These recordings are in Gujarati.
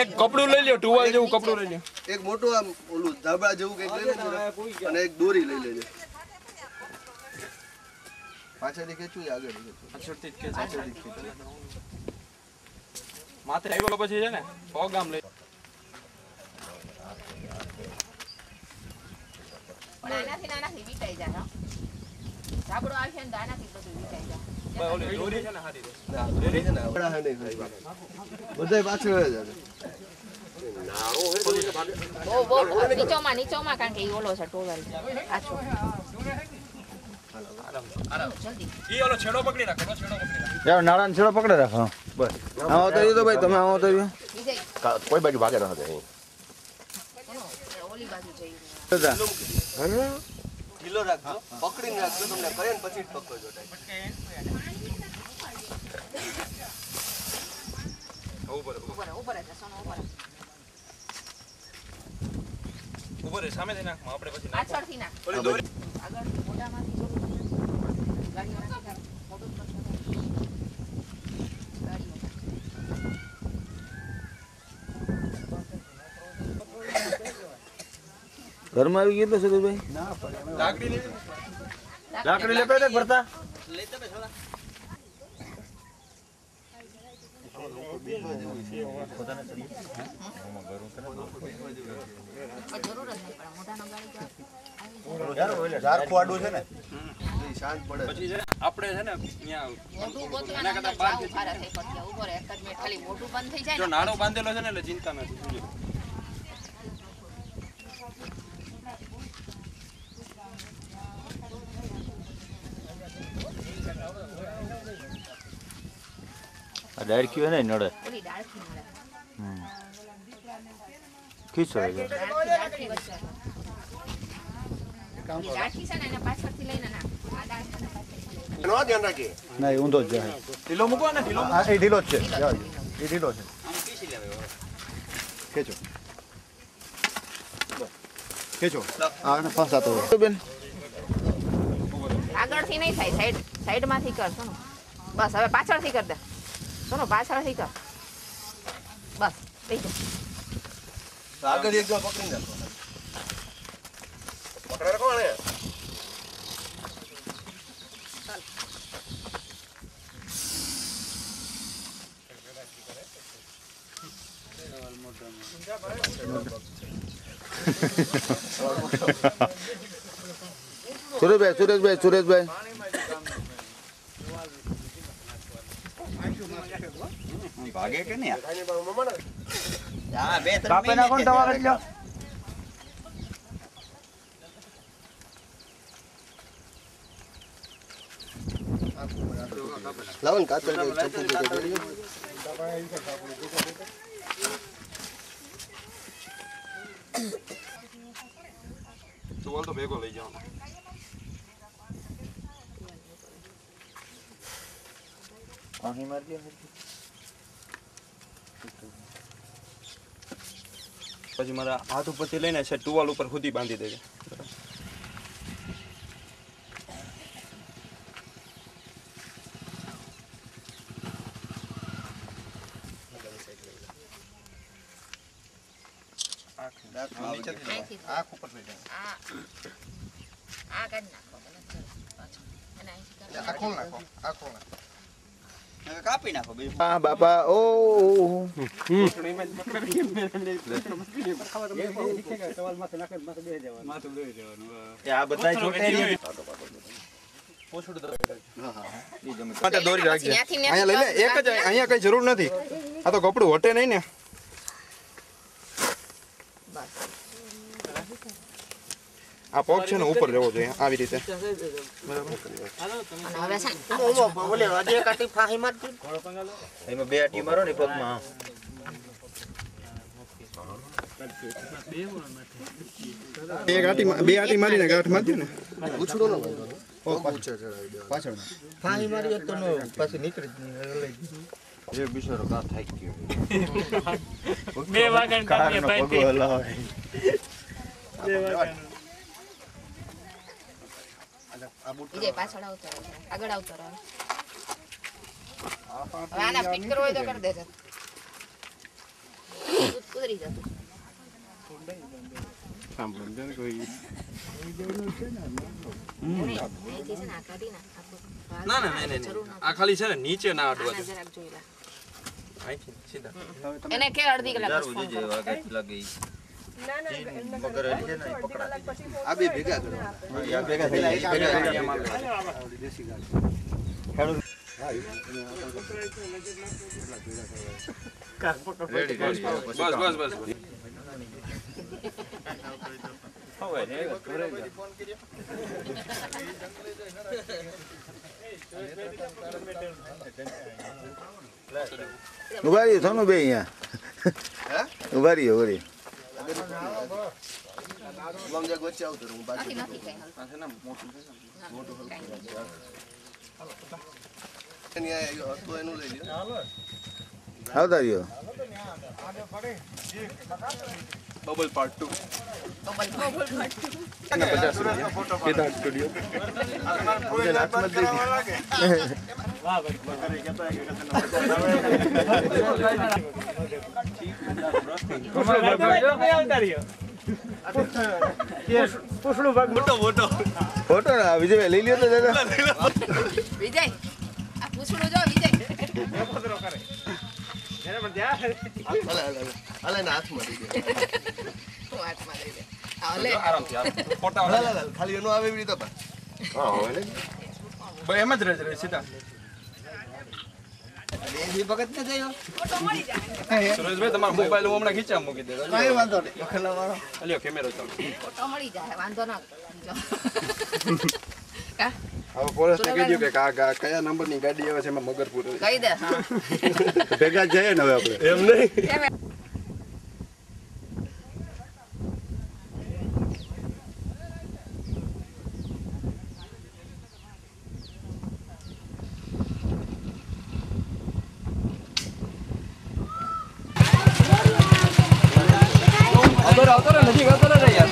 એક કપડું લઈ લ્યો, ટુવાલ જેવું કપડું લઈ લ્યો. એક મોટું આમ ઓલું ધાબળા જેવું કંઈક લઈ લેજો અને એક દોરી લઈ લેજો. પાછળથી ખેંચું આગળ પાછળથી જ માથે આવ્યો પછી છે ને પગ આમ લઈ નાનાથી વિટાઈ જાય. ધાબળો આવશે ને આનાથી બધું વિટાઈ જાય. દોરી છે ને હારી બધા પાછળ જ નીચોમાં કારણ કે ઈ ઓલો છે ટોવેલ આછો. ઈ ઓલો છેડો પકડી રાખો, છેડો પકડી રાખો. યાર નાળાનો છેડો પકડે રાખો. બસ આવો તો ભાઈ તમે આવો તો કોઈ બાજુ ભાગે રહે અહીં ઓલી બાજુ જઈ ઢીલો રાખજો, પકડીને રાખજો, તમને કહે ને પછી જ પકડજો. ઉપર સામેથી નાખ, આપણે પછી પાછળથી નાખ. ઓલી દોરી આગળ મોઢામાંથી જોડું ગાડીઓ નાખી મોટું ગાડીઓ ઘરમાં આવી ગયો સદુભાઈ. લાકડી લેવી, લાકડી લેતા હતા ભરતા જરૂર જ નહીં પડે મોઢાનો ગાડી આડું છે ને શાંત પડે પછી છે ને આપણે છે ને ત્યાં મોઢું ગોતવાના અંદર જાવ ખારા થઈ પડ્યા. ઉભો રહે, એક જ મિનિટ ખાલી મોઢું બંધ થઈ જાય જો ને નાડો બાંધેલો છે ને એટલે ચિંતા નથી. આ ડાયર ક્યુ ને નડે ઓલી ડાળખી મળે. ખીચો ડાળખી વચ્ચે ઓલી ડાળખી છે ને એને પાછળથી લઈને નાખ. આ ડાળખીને પાછળથી નો ધ્યાન રાખીએ. ના એ ઊંધો જ જાય. ઢીલો મૂકો ને, ઢીલો હા એ ઢીલો જ છે. એ ઢીલો છે. ખેંચો ખેંચો આ ફસાતો બેન. આગળથી નહીં થાય, સાઈડમાંથી કર સોનો. બસ હવે પાછળથી કર દે સોનો, પાછળથી કર. બસ થઈ જાય. આગળ એક જણ પકડીને રાખો. પકડે રાખો ને. સુરેશભાઈ ભાગે કે નહીં કાપે નાખો ને તમારે એટલે લાવો ને કાતર ચપ્પુ કરી ટુવાલ તો ભેગો લઈ જાવ. અહીં મારી દે. પછી મારા હાથ ઉપરથી લઈને છે ટુવાલ ઉપર સુધી બાંધી દેજે. આંખ ઉપર લઈ જાઓ. આ કાઢી નાખો પાછું. અને અહીંથી આ ખોલ નાખો, આ ખોલ નાખો. કાપી નાખો હા બાપા ઓ આ બધા છોટે દોરી રાખજે. અહીંયા લઈ લે, એક જ. અહીંયા કઈ જરૂર નથી. આ તો કપડું હટે નહીં ને. આ પગ છે ને ઉપર રહેવો જોઈએ આવી રીતે. એમાં બે આટી મારો ને પગમાં. બે આટી મારીને ગાંઠ મારી ને. ઉછળો ન વાંધો ને. પગ ઊંચે ચડાવી દેવા. પાછળ ફાહી મારી તો પાછી નીકળી જ નહીં. એ બિચારો કા થઈ ગયો બે વાગણ કાપીએ પાઈપી. બે વાગણ વિજય પાછળ આવતો રહે, આગળ આવતો રહે. હવે આને ફિટ કરવો હોય તો કરી દેજો. ઉતરી જતું. સાંભળો ને કોઈ અહીંથી છે ને આ કાઢી નાખ. ના આ ખાલી છે ને નીચે ના અડવા આને જરાક જોઈ લે. અહીંથી સીધા એને કે અડધી કલાક પછી ફોન કરો. આ બે ભેગા કરો બસ ઉભા રહીએ સોનું બે અહીંયા ઉભા રહીએ લમજાક વચ્ચે આવતો રહું બાકી નથી કઈ હાલ. એની આ હતું એનું લઈ લ્યો આવતા રહ્યો બબલ પાર્ટ 2 કેદાર સ્ટુડિયો વાહ ભાઈ પૂછડું ભાગ મોટો ફોટો ના વિજયભાઈ લઈ લ્યો તો દાદા વિજય આ પૂછડું જો વિજય. હાલે ને હાથમાં લઈ ગયો હું હાથમાં લઈ લે. આ લે. આરામથી ફોટા ખાલી એનો આવે એવી રીતે બસ હા હવે ભાઈ એમ જ રહે સીધા ફોટો મળી જાય. સુરેશભાઈ તમારો મોબાઈલ હું હમણાં ખીચા મૂકી દે કઈ વાંધો નહીં અલ્યો કેમેરો ચાલો ફોટો મળી જાય વાંધો ના જો. હવે પોલીસને કહેજો કે કયા નંબરની ગાડી આવે છે એમાં મગરપુર કહી દે. હા. ભેગા જ જઈએ ને હવે આપણે એમ નહીં કેમ એમ? આવતો ને નજીક આવતો ને યાર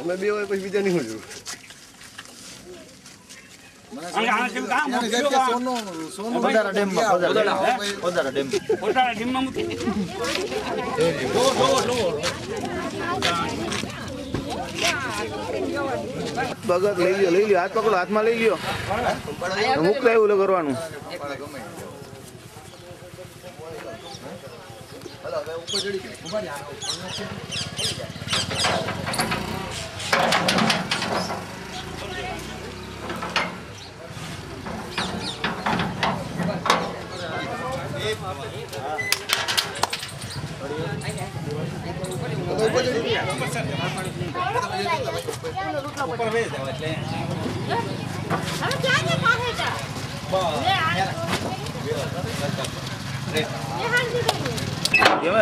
અમે બે હોય પછી બીજા નહીં જોયું ઓદારા ડેમ ભગત લઈ લ્યો હાથ પકડો હાથમાં લઈ લ્યો મુકતા એવું કરવાનું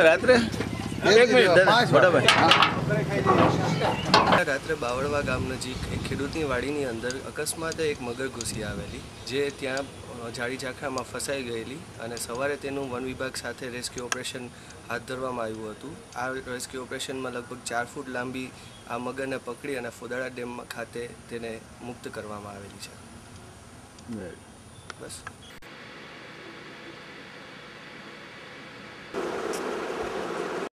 રાત્રે રાત્રે બાવળવા ગામ નજીક એક ખેડૂતની વાડીની અંદર અકસ્માતે એક મગર ઘૂસી આવેલી જે ત્યાં ઝાડી ઝાખરામાં ફસાઈ ગયેલી અને સવારે તેનું વન વિભાગ સાથે રેસ્ક્યુ ઓપરેશન હાથ ધરવામાં આવ્યું હતું. આ રેસ્ક્યુ ઓપરેશનમાં લગભગ 4 ફૂટ લાંબી આ મગરને પકડી અને ફોદાળા ડેમ ખાતે તેને મુક્ત કરવામાં આવેલી છે. બસ.